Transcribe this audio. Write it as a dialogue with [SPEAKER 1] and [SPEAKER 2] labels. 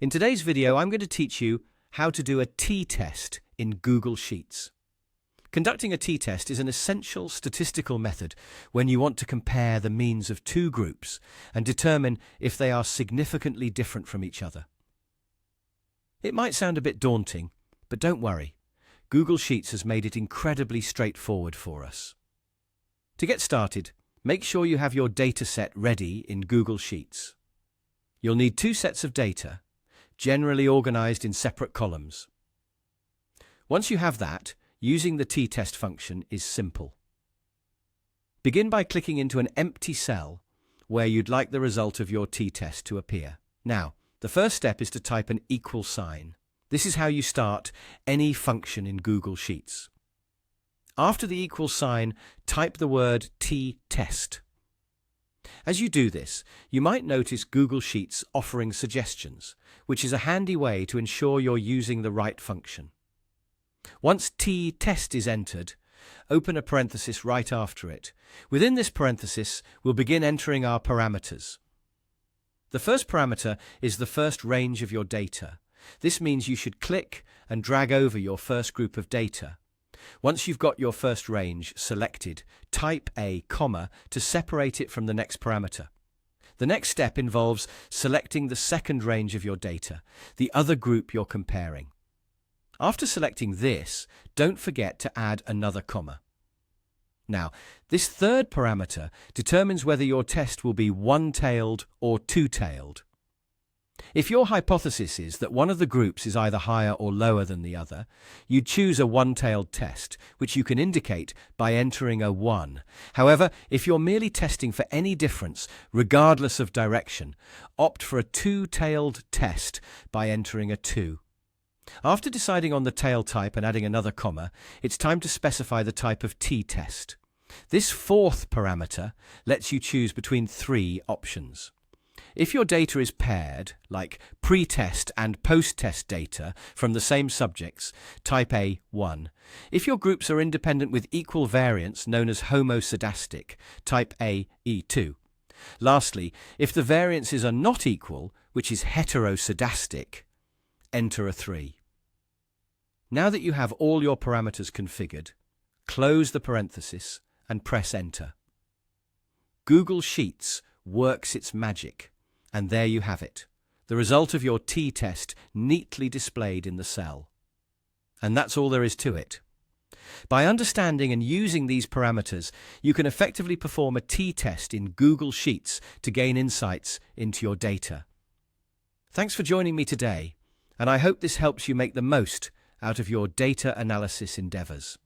[SPEAKER 1] In today's video, I'm going to teach you how to do a t-test in Google Sheets. Conducting a t-test is an essential statistical method when you want to compare the means of two groups and determine if they are significantly different from each other. It might sound a bit daunting, but don't worry. Google Sheets has made it incredibly straightforward for us. To get started, make sure you have your data set ready in Google Sheets. You'll need two sets of data, generally organized in separate columns. Once you have that, using the t-test function is simple. Begin by clicking into an empty cell where you'd like the result of your t-test to appear. Now, the first step is to type an equal sign. This is how you start any function in Google Sheets. After the equal sign, type the word t-test. As you do this, you might notice Google Sheets offering suggestions, which is a handy way to ensure you're using the right function. Once t-test is entered, open a parenthesis right after it. Within this parenthesis, we'll begin entering our parameters. The first parameter is the first range of your data. This means you should click and drag over your first group of data. Once you've got your first range selected, type a comma to separate it from the next parameter. The next step involves selecting the second range of your data, the other group you're comparing. After selecting this, don't forget to add another comma. Now, this third parameter determines whether your test will be one-tailed or two-tailed. If your hypothesis is that one of the groups is either higher or lower than the other, you choose a one-tailed test, which you can indicate by entering a 1. However, if you're merely testing for any difference, regardless of direction, opt for a two-tailed test by entering a 2. After deciding on the tail type and adding another comma, it's time to specify the type of t-test. This fourth parameter lets you choose between 3 options. If your data is paired, like pre-test and post-test data from the same subjects, type A1. If your groups are independent with equal variance, known as homoscedastic, type AE2. Lastly, if the variances are not equal, which is heteroscedastic, enter a 3. Now that you have all your parameters configured, close the parenthesis and press Enter. Google Sheets works its magic. And there you have it, the result of your t-test neatly displayed in the cell. And that's all there is to it. By understanding and using these parameters, you can effectively perform a t-test in Google Sheets to gain insights into your data. Thanks for joining me today, and I hope this helps you make the most out of your data analysis endeavors.